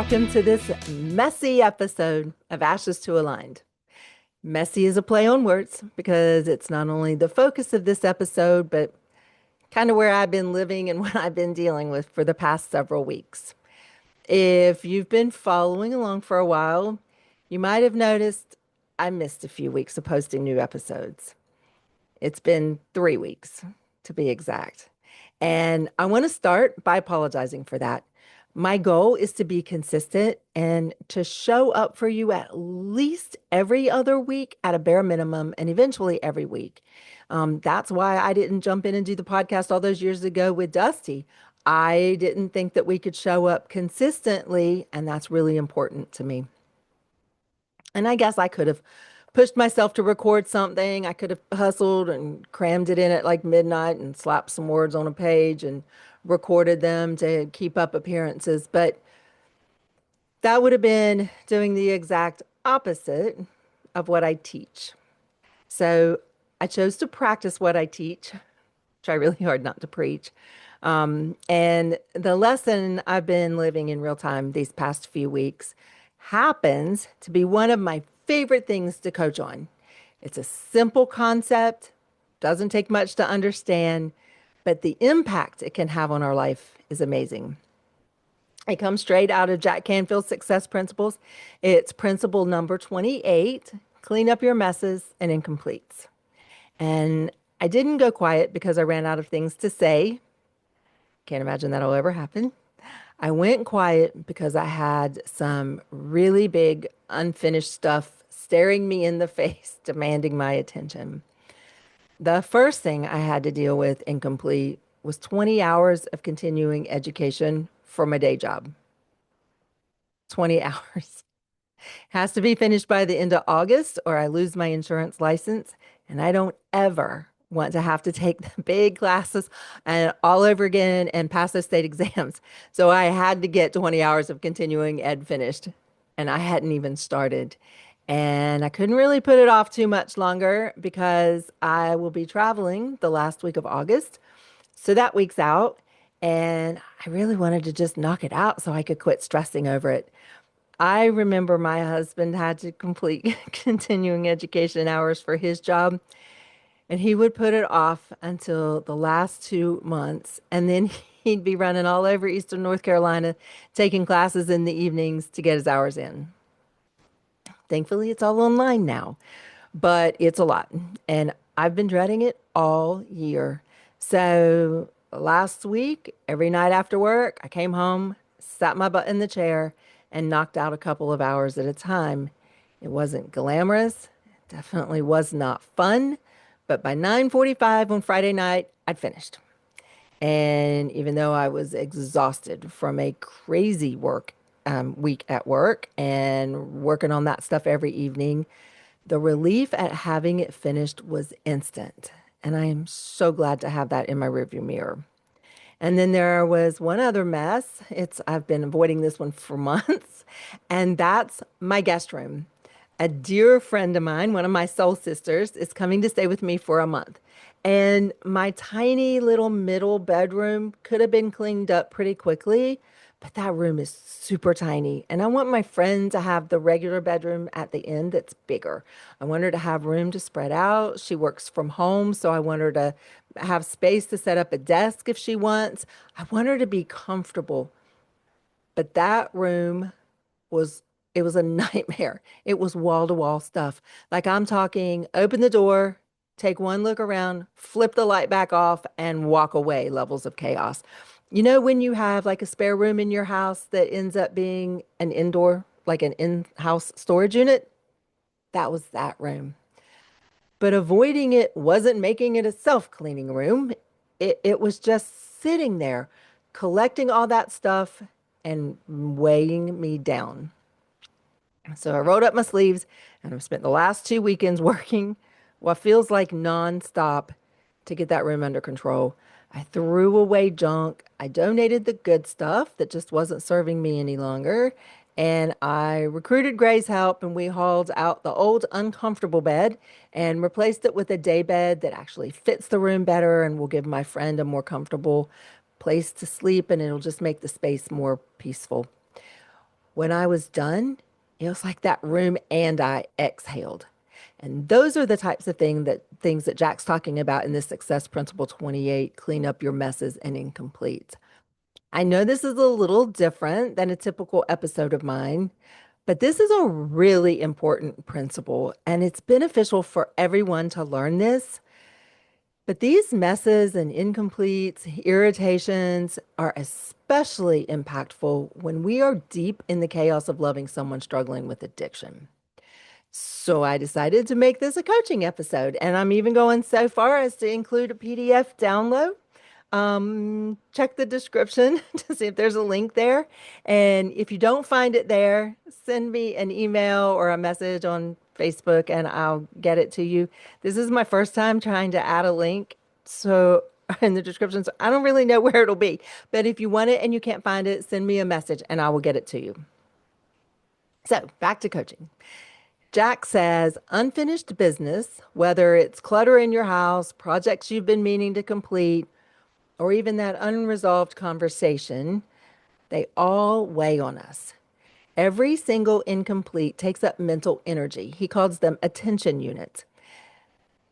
welcome to this messy episode of Ashes to Aligned. Messy is a play on words because it's not only the focus of this episode, but kind of where I've been living and what I've been dealing with for the past several weeks. If you've been following along for a while, you might have noticed I missed a few weeks of posting new episodes. It's been 3 weeks to be exact. And I want to start by apologizing for that. My goal is to be consistent and to show up for you at least every other week at a bare minimum and eventually every week. That's why I didn't jump in and do the podcast all those years ago with Dusty. I didn't think that we could show up consistently, and that's really important to me. And I guess I could have pushed myself to record something. I could have hustled and crammed it in at like midnight and slapped some words on a page and recorded them to keep up appearances. But that would have been doing the exact opposite of what I teach. So I chose to practice what I teach, try really hard not to preach. And the lesson I've been living in real time these past few weeks happens to be one of my favorite things to coach on. It's a simple concept, doesn't take much to understand, but the impact it can have on our life is amazing. It comes straight out of Jack Canfield's Success Principles. It's principle number 28, clean up your messes and incompletes. And I didn't go quiet because I ran out of things to say. Can't imagine that'll ever happen. I went quiet because I had some really big unfinished stuff staring me in the face, demanding my attention. The first thing I had to deal with incomplete was 20 hours of continuing education for my day job. 20 hours. Has to be finished by the end of August or I lose my insurance license. And I don't ever want to have to take the big classes and all over again and pass those state exams. So I had to get 20 hours of continuing ed finished. And I hadn't even started. And I couldn't really put it off too much longer because I will be traveling the last week of August. So that week's out. And I really wanted to just knock it out so I could quit stressing over it. I remember my husband had to complete continuing education hours for his job, and he would put it off until the last 2 months. And then he'd be running all over Eastern North Carolina, taking classes in the evenings to get his hours in. Thankfully, it's all online now, but it's a lot. And I've been dreading it all year. So last week, every night after work, I came home, sat my butt in the chair, and knocked out a couple of hours at a time. It wasn't glamorous. It definitely was not fun. But by 9:45 on Friday night, I'd finished. And even though I was exhausted from a crazy week at work and working on that stuff every evening, the relief at having it finished was instant. And I am so glad to have that in my rearview mirror. And then there was one other mess. I've been avoiding this one for months, and that's my guest room. A dear friend of mine, one of my soul sisters, is coming to stay with me for a month. And my tiny little middle bedroom could have been cleaned up pretty quickly, but that room is super tiny. And I want my friend to have the regular bedroom at the end that's bigger. I want her to have room to spread out. She works from home, so I want her to have space to set up a desk if she wants. I want her to be comfortable. But that room was a nightmare. It was wall to wall stuff. Like I'm talking, open the door, take one look around, flip the light back off, and walk away levels of chaos. You know, when you have like a spare room in your house that ends up being an indoor, like an in-house storage unit? That was that room. But avoiding it wasn't making it a self-cleaning room. It was just sitting there, collecting all that stuff and weighing me down. So I rolled up my sleeves and I've spent the last 2 weekends working what feels like nonstop to get that room under control. I threw away junk. I donated the good stuff that just wasn't serving me any longer. And I recruited Gray's help and we hauled out the old uncomfortable bed and replaced it with a day bed that actually fits the room better and will give my friend a more comfortable place to sleep and it'll just make the space more peaceful. When I was done, it was like that room and I exhaled. And those are the types of things that Jack's talking about in this Success Principle 28, clean up your messes and incompletes. I know this is a little different than a typical episode of mine, but this is a really important principle and it's beneficial for everyone to learn this. But these messes and incompletes, irritations are especially impactful when we are deep in the chaos of loving someone struggling with addiction. So I decided to make this a coaching episode, and I'm even going so far as to include a PDF download. Check the description to see if there's a link there. And if you don't find it there, send me an email or a message on Facebook and I'll get it to you. This is my first time trying to add a link. So in the description, so I don't really know where it'll be. But if you want it and you can't find it, send me a message and I will get it to you. So back to coaching. Jack says unfinished business, whether it's clutter in your house, projects you've been meaning to complete, or even that unresolved conversation, they all weigh on us. Every single incomplete takes up mental energy. He calls them attention units.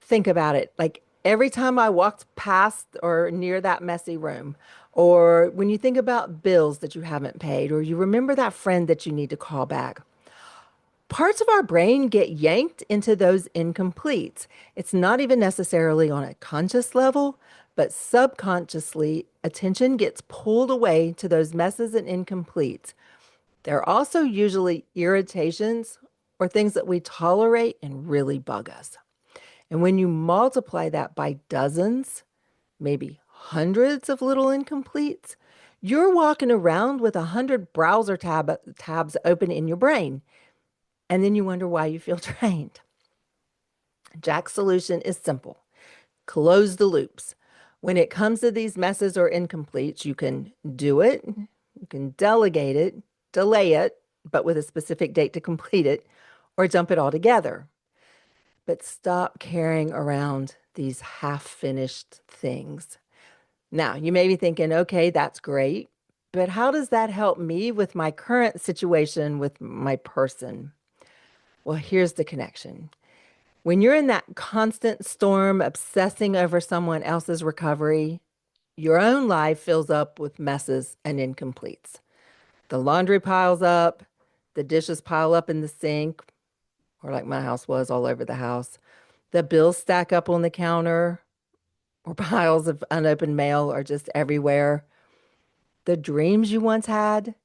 Think about it. Like every time I walked past or near that messy room, or when you think about bills that you haven't paid, or you remember that friend that you need to call back, parts of our brain get yanked into those incompletes. It's not even necessarily on a conscious level, but subconsciously, attention gets pulled away to those messes and incompletes. They're also usually irritations or things that we tolerate and really bug us. And when you multiply that by dozens, maybe hundreds of little incompletes, you're walking around with 100 tabs open in your brain. And then you wonder why you feel drained. Jack's solution is simple. Close the loops. When it comes to these messes or incompletes, you can do it, you can delegate it, delay it, but with a specific date to complete it, or dump it all together. But stop carrying around these half-finished things. Now, you may be thinking, okay, that's great, but how does that help me with my current situation with my person? Well, here's the connection. When you're in that constant storm, obsessing over someone else's recovery, your own life fills up with messes and incompletes. The laundry piles up, the dishes pile up in the sink, or like my house was all over the house. The bills stack up on the counter, or piles of unopened mail are just everywhere. The dreams you once had,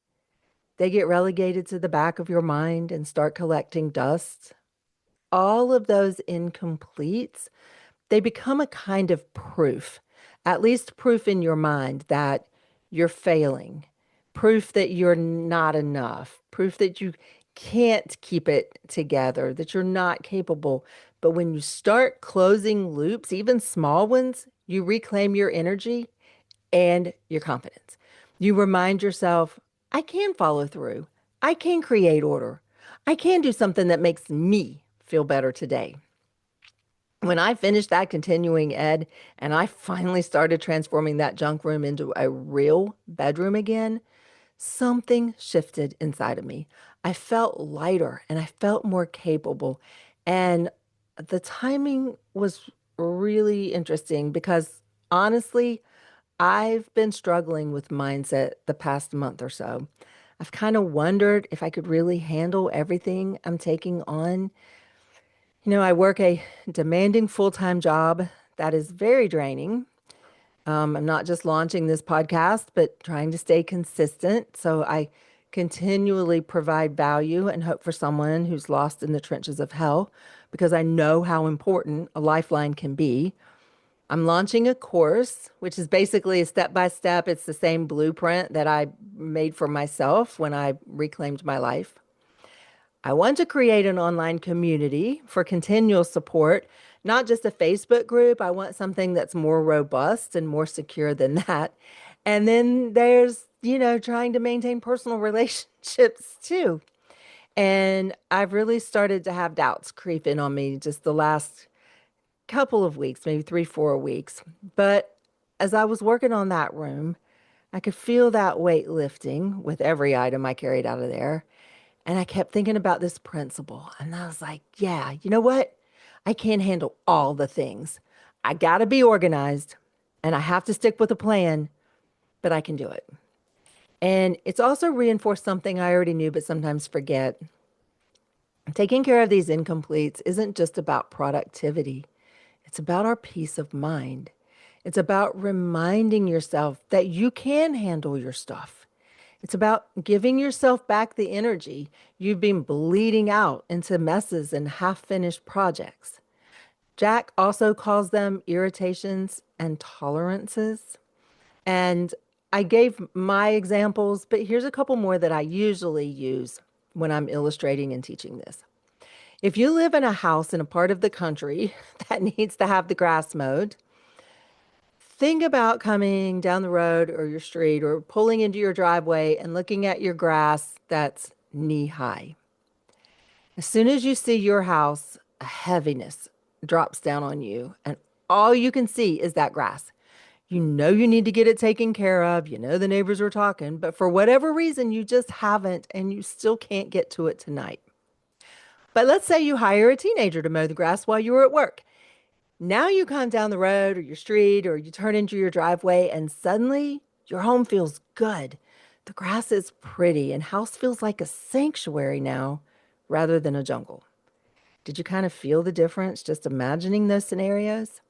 they get relegated to the back of your mind and start collecting dust. All of those incompletes, they become a kind of proof, at least proof in your mind that you're failing, proof that you're not enough, proof that you can't keep it together, that you're not capable. But when you start closing loops, even small ones, you reclaim your energy and your confidence. You remind yourself, I can follow through. I can create order. I can do something that makes me feel better today. When I finished that continuing ed and I finally started transforming that junk room into a real bedroom again, something shifted inside of me. I felt lighter and I felt more capable. And the timing was really interesting because honestly, I've been struggling with mindset the past month or so. I've kind of wondered if I could really handle everything I'm taking on. I work a demanding full-time job that is very draining. I'm not just launching this podcast, but trying to stay consistent. So I continually provide value and hope for someone who's lost in the trenches of hell because I know how important a lifeline can be. I'm launching a course, which is basically a step by step. It's the same blueprint that I made for myself when I reclaimed my life. I want to create an online community for continual support, not just a Facebook group. I want something that's more robust and more secure than that. And then there's, trying to maintain personal relationships too. And I've really started to have doubts creep in on me just the last couple of weeks, maybe 3, 4 weeks. But as I was working on that room, I could feel that weight lifting with every item I carried out of there. And I kept thinking about this principle. And I was like, yeah, you know what? I can't handle all the things. I got to be organized and I have to stick with a plan, but I can do it. And it's also reinforced something I already knew, but sometimes forget. Taking care of these incompletes isn't just about productivity, it's about our peace of mind. It's about reminding yourself that you can handle your stuff. It's about giving yourself back the energy you've been bleeding out into messes and half finished projects. Jack also calls them irritations and tolerances. And I gave my examples, but here's a couple more that I usually use when I'm illustrating and teaching this. If you live in a house in a part of the country that needs to have the grass mowed, think about coming down the road or your street or pulling into your driveway and looking at your grass that's knee high. As soon as you see your house, a heaviness drops down on you, and all you can see is that grass. You know you need to get it taken care of. You know the neighbors are talking, but for whatever reason, you just haven't, and you still can't get to it tonight. But let's say you hire a teenager to mow the grass while you were at work. Now you come down the road or your street or you turn into your driveway, and suddenly your home feels good. The grass is pretty, and house feels like a sanctuary now rather than a jungle. Did you kind of feel the difference just imagining those scenarios?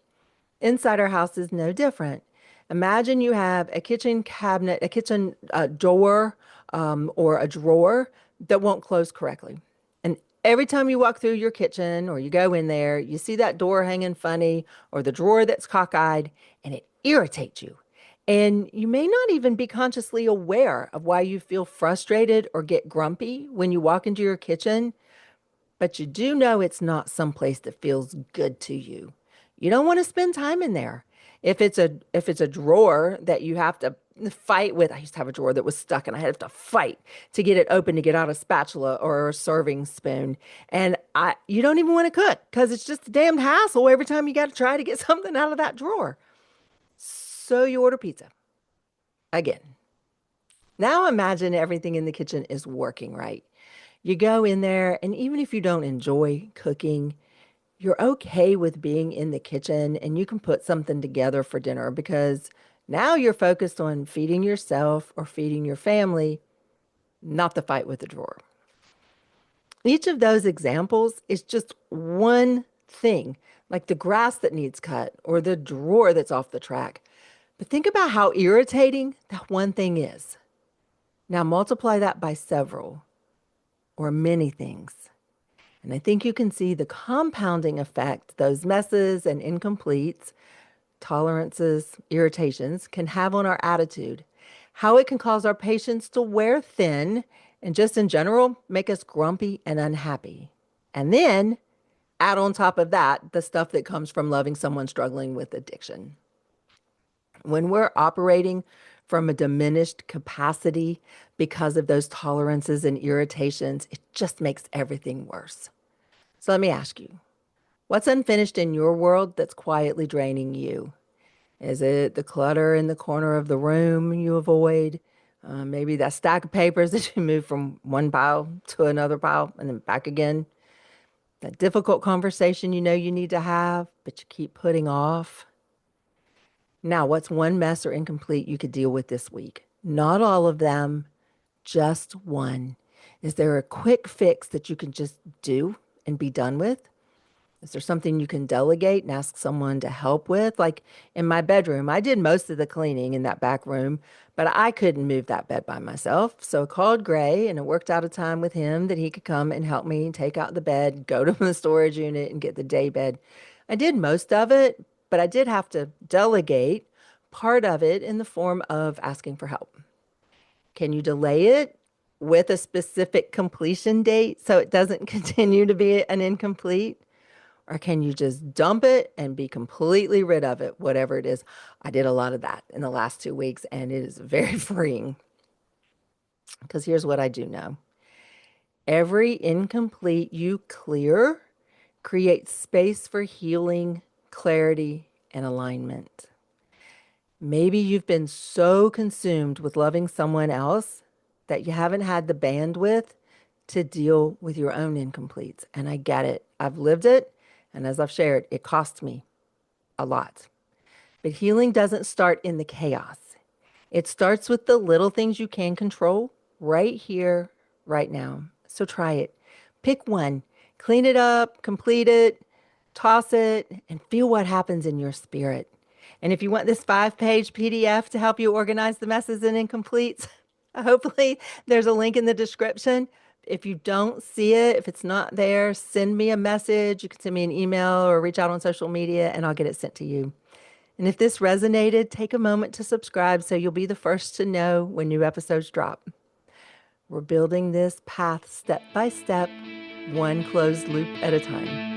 Inside our house is no different. Imagine you have a kitchen cabinet, a kitchen door, or a drawer that won't close correctly. And every time you walk through your kitchen or you go in there, you see that door hanging funny or the drawer that's cockeyed, and it irritates you. And you may not even be consciously aware of why you feel frustrated or get grumpy when you walk into your kitchen, but you do know it's not someplace that feels good to you. You don't want to spend time in there. If it's a drawer that you have to fight with, I used to have a drawer that was stuck and I had to fight to get it open to get out a spatula or a serving spoon. And you don't even want to cook because it's just a damned hassle every time you got to try to get something out of that drawer. So you order pizza again. Now imagine everything in the kitchen is working right. You go in there, and even if you don't enjoy cooking, you're okay with being in the kitchen and you can put something together for dinner because now you're focused on feeding yourself or feeding your family, not the fight with the drawer. Each of those examples is just one thing, like the grass that needs cut or the drawer that's off the track. But think about how irritating that one thing is. Now multiply that by several or many things. And I think you can see the compounding effect those messes and incompletes, tolerances, irritations can have on our attitude, how it can cause our patience to wear thin, and just in general, make us grumpy and unhappy. And then add on top of that the stuff that comes from loving someone struggling with addiction. When we're operating from a diminished capacity because of those tolerances and irritations, it just makes everything worse. So let me ask you, what's unfinished in your world that's quietly draining you? Is it the clutter in the corner of the room you avoid? Maybe that stack of papers that you move from one pile to another pile and then back again? That difficult conversation you know you need to have, but you keep putting off? Now, what's one mess or incomplete you could deal with this week? Not all of them, just one. Is there a quick fix that you can just do and be done with? Is there something you can delegate and ask someone to help with? Like in my bedroom, I did most of the cleaning in that back room, but I couldn't move that bed by myself. So I called Gray and I worked out a time with him that he could come and help me take out the bed, go to the storage unit and get the day bed. I did most of it, but I did have to delegate part of it in the form of asking for help. Can you delay it with a specific completion date so it doesn't continue to be an incomplete? Or can you just dump it and be completely rid of it, whatever it is? I did a lot of that in the last 2 weeks, and it is very freeing. Because here's what I do know. Every incomplete you clear creates space for healing, clarity, and alignment. Maybe you've been so consumed with loving someone else that you haven't had the bandwidth to deal with your own incompletes. And I get it. I've lived it. And as I've shared, it cost me a lot. But healing doesn't start in the chaos. It starts with the little things you can control right here, right now. So try it. Pick one, clean it up, complete it, toss it, and feel what happens in your spirit. And if you want this 5-page PDF to help you organize the messes and incompletes, hopefully there's a link in the description. If you don't see it, if it's not there, send me a message. You can send me an email or reach out on social media and I'll get it sent to you. And if this resonated, take a moment to subscribe so you'll be the first to know when new episodes drop. We're building this path step by step, one closed loop at a time.